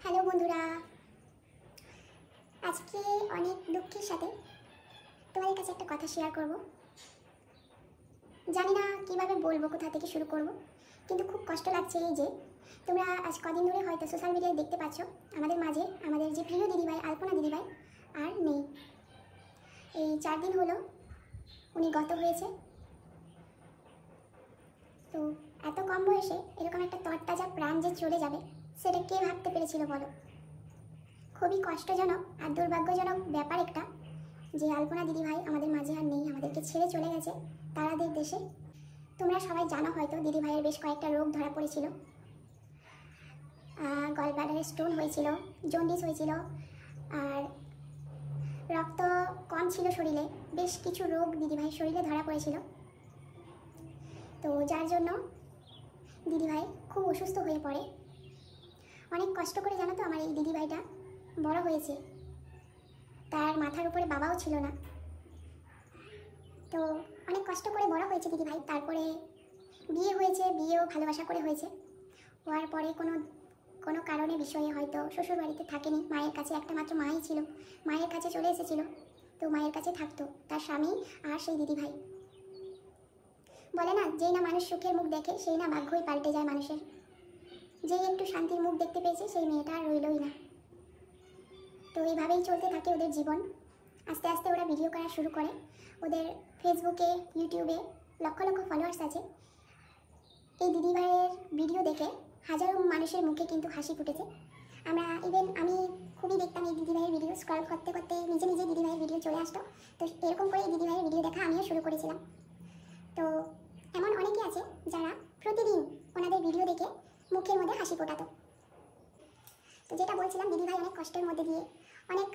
Hello বন্ধুরা, আজকে অনেক দুঃখের সাথে তোমাদের কাছে একটা কথা শেয়ার করব। জানি না কিভাবে বলবো, কোথা থেকে শুরু করব, কিন্তু খুব কষ্ট লাগছে। এই যে তোমরা আজ কদিন ধরে হয়তো সোশ্যাল মিডিয়ায় দেখতে পাচ্ছ আমাদের মাঝে আমাদের যে প্রিয় দিদিভাই আলপনা দিদিভাই আর নেই। এই 4 দিন হলো উনি গত হয়েছে। তো এত কম বয়সে এরকম একটা তরতাজা প্রাণ যে চলে যাবে, সেটা কে ভাবতে পেরেছিল বলো? খুবই কষ্টজনক আর দুর্ভাগ্যজনক ব্যাপার একটা, যে আলপনা দিদিভাই আমাদের মাঝে আর নেই, আমাদেরকে ছেড়ে চলে গেছে তারাদের দেশে। তোমরা সবাই জানো হয়তো দিদিভাইয়ের বেশ কয়েকটা রোগ ধরা পড়েছিল। গলব্লাডারে স্টোন হয়েছিল, জন্ডিস হয়েছিল, আর রক্ত কম ছিল শরীরে। বেশ কিছু রোগ দিদিভাইয়ের শরীরে ধরা পড়েছিল। তো যার জন্য দিদিভাই খুব অসুস্থ হয়ে পড়ে। অনেক কষ্ট করে জানো তো আমার এই দিদিভাইটা বড় হয়েছে। তার মাথার উপরে বাবাও ছিল না, তো অনেক কষ্ট করে বড় হয়েছে দিদিভাই। তারপরে বিয়ে হয়েছে, বিয়েও ভালোবাসা করে হয়েছে। হওয়ার পরে কোনো কারণে বিষয়ে হয়তো শ্বশুর বাড়িতে থাকেনি, মায়ের কাছে একটা মাত্র মাই ছিল, মায়ের কাছে চলে এসেছিল। তো মায়ের কাছে থাকতো তার স্বামী আর সেই দিদিভাই। বলে না, যেই না মানুষ সুখের মুখ দেখে সেই না ভাগ্যই পাল্টে যায় মানুষের। যেই একটু শান্তির মুখ দেখতে পেয়েছে সেই মেয়েটা আর রইলই না। তো এইভাবেই চলতে থাকে ওদের জীবন। আস্তে আস্তে ওরা ভিডিও করা শুরু করে। ওদের ফেসবুকে, ইউটিউবে লক্ষ লক্ষ ফলোয়ার্স আছে। এই দিদিভাইয়ের ভিডিও দেখে হাজারো মানুষের মুখে কিন্তু হাসি ফুটেছে। আমি খুবই দেখতাম এই দিদিভাইয়ের ভিডিও, স্ক্রল করতে করতে নিজে নিজে দিদিভাইয়ের ভিডিও চলে আসতো। তো এরকম করে দিদিভাইয়ের ভিডিও দেখা আমিও শুরু করেছিলাম। তো এমন অনেকে আছে যারা প্রতিদিন ওনাদের ভিডিও দেখে মুখের মধ্যে হাসি ফোটাতো। তো যেটা বলছিলাম, দিদিভাই অনেক কষ্টের মধ্যে দিয়ে, অনেক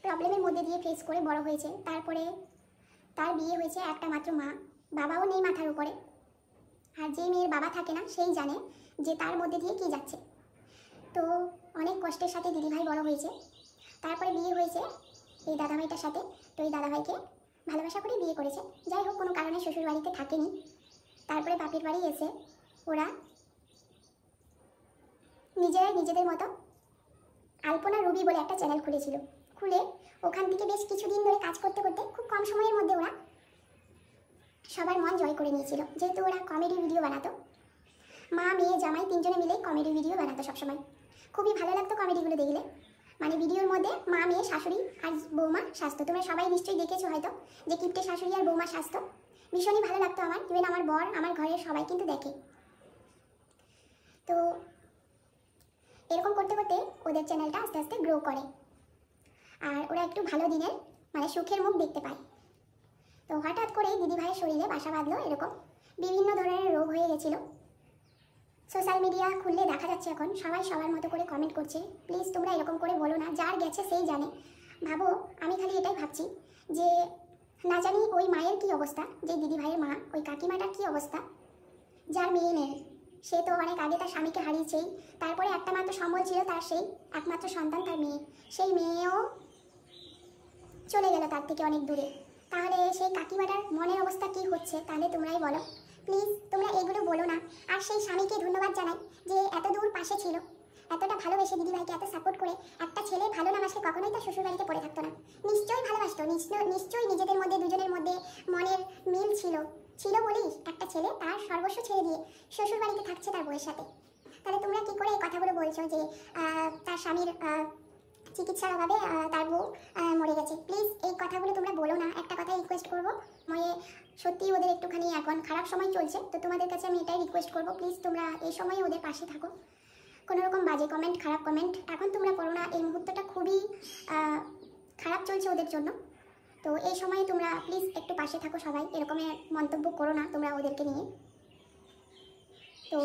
প্রবলেমের মধ্যে দিয়ে ফেস করে বড় হয়েছে। তারপরে তার বিয়ে হয়েছে একটা মাত্র মা, বাবাও নেই মাথার উপরে। আর যে মেয়ের বাবা থাকে না সেই জানে যে তার মধ্যে দিয়ে কী যাচ্ছে। তো অনেক কষ্টের সাথে দিদিভাই বড় হয়েছে। তারপরে বিয়ে হয়েছে এই দাদাভাইটার সাথে। তো এই দাদাভাইকে ভালোবাসা করে বিয়ে করেছে। যাই হোক, কোনো কারণে শ্বশুর বাড়িতে থাকেনি। তারপরে বাপের বাড়ি এসে ওরা নিজেরাই নিজেদের মতো আলপনা রুবি বলে একটা চ্যানেল খুলেছিল। খুলে ওখান থেকে বেশ কিছুদিন ধরে কাজ করতে করতে খুব কম সময়ের মধ্যে ওরা সবার মন জয় করে নিয়েছিল। যেহেতু ওরা কমেডি ভিডিও বানাতো, মা মেয়ে জামাই তিনজনে মিলে কমেডি ভিডিও বানাতো সবসময়। খুবই ভালো লাগতো কমেডিগুলো দেখলে। মানে ভিডিওর মধ্যে মা মেয়ে শাশুড়ি আর বৌমা স্বাস্থ্য, তোমরা সবাই নিশ্চয়ই দেখেছো হয়তো, যে কিপ্টে শাশুড়ি আর বৌমা স্বাস্থ্য। ভীষণই ভালো লাগতো আমার। ইভেন আমার বর, আমার ঘরের সবাই কিন্তু দেখে। তো এরকম করতে করতে ওদের চ্যানেলটা আস্তে আস্তে গ্রো করে। আর ওরা একটু ভালো দিনের মানে সুখের মুখ দেখতে পায়। তো হঠাৎ করে দিদিভাইয়ের শরীরে বাসা বাঁধলো এরকম বিভিন্ন ধরনের রোগ হয়ে গেছিলো। সোশ্যাল মিডিয়া খুললে দেখা যাচ্ছে এখন সবাই সবার মতো করে কমেন্ট করছে। প্লিজ তোমরা এরকম করে বলো না, যার গেছে সেই জানে। ভাবো, আমি খালি এটাই ভাবছি যে না জানি ওই মায়ের কী অবস্থা, যে দিদিভাইয়ের মা, ওই কাকিমাটার কী অবস্থা, যার মেয়ে নেই। সে তো অনেক আগে তার স্বামীকে হারিয়েছেই। তারপরে একটা মাত্র সম্বল ছিল তার, সেই একমাত্র সন্তান তার মেয়ে। সেই মেয়েও চলে গেল তার থেকে অনেক দূরে। তাহলে সেই কাকিমাটার মনের অবস্থা কি হচ্ছে, তাহলে তোমরাই বলো। প্লিজ তোমরা এগুলো বলো না। আর সেই স্বামীকে ধন্যবাদ জানাই যে এত দূর পাশে ছিল, এতটা ভালোবেসে দিদিভাইকে এত সাপোর্ট করে। একটা ছেলে ভালো না বাসলে কখনোই তার শ্বশুর বাড়িতে পড়ে থাকতো না। নিশ্চয়ই ভালোবাসতো, নিশ্চয়ই নিজেদের মধ্যে দুজনের মধ্যে মনের মিল ছিল বলেই একটা ছেলে তার সর্বস্ব ছেড়ে দিয়ে শ্বশুর বাড়িতে থাকছে তার বউয়ের সাথে। তাহলে তোমরা কি করে এই কথাগুলো বলছো যে তার স্বামীর চিকিৎসার অভাবে তার বউ মরে গেছে? প্লিজ এই কথাগুলো তোমরা বলো না। একটা কথা রিকোয়েস্ট করবো, সত্যি ওদের একটুখানি এখন খারাপ সময় চলছে। তো তোমাদের কাছে আমি এটাই রিকোয়েস্ট করবো, প্লিজ তোমরা এই সময় ওদের পাশে থাকো। কোনো রকম বাজে কমেন্ট, খারাপ কমেন্ট এখন তোমরা করো না। এই মুহূর্তটা খুবই খারাপ চলছে ওদের জন্য। তো এই সময়ে তোমরা প্লিজ একটু পাশে থাকো সবাই। এরকমের মন্তব্য করো না তোমরা ওদেরকে নিয়ে। তো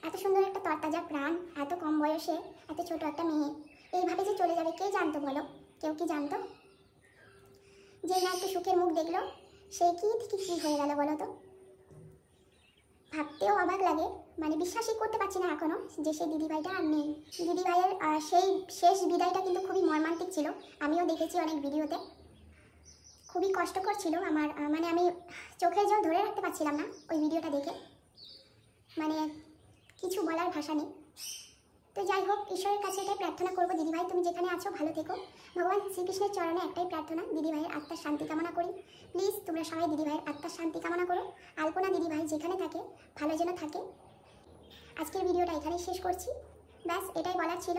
এত সুন্দর একটা তরতাজা প্রাণ, এত কম বয়সে এত ছোট একটা মেয়ে এইভাবে যে চলে যাবে, কে জানতো বলো? কেউ কি জানতো? যে না একটু সুখের মুখ দেখলো, সে কি থেকে কী হয়ে গেল বলো তো? ভাবতেও অবাক লাগে, মানে বিশ্বাসই করতে পারছি না এখনও যে সেই দিদিভাইটা আর নেই। দিদিভাইয়ের সেই শেষ বিদায়টা কিন্তু খুবই মর্মান্তিক ছিল। আমিও দেখেছি অনেক ভিডিওতে। খুবই কষ্টকর ছিল আমার, মানে আমি চোখের জল ধরে রাখতে পারছিলাম না ওই ভিডিওটা দেখে। মানে কিছু বলার ভাষা নেই। তো যাই হোক, ঈশ্বরের কাছে এটাই প্রার্থনা করবো, দিদিভাই তুমি যেখানে আছো ভালো থেকো। ভগবান শ্রীকৃষ্ণের চরণে একটাই প্রার্থনা, দিদিভাইয়ের আত্মার শান্তি কামনা করি। প্লিজ তোমরা সবাই দিদিভাইয়ের আত্মার শান্তি কামনা করো। আলপনা দিদিভাই যেখানে থাকে ভালো যেন থাকে। আজকের ভিডিওটা এখানেই শেষ করছি, ব্যাস এটাই বলার ছিল।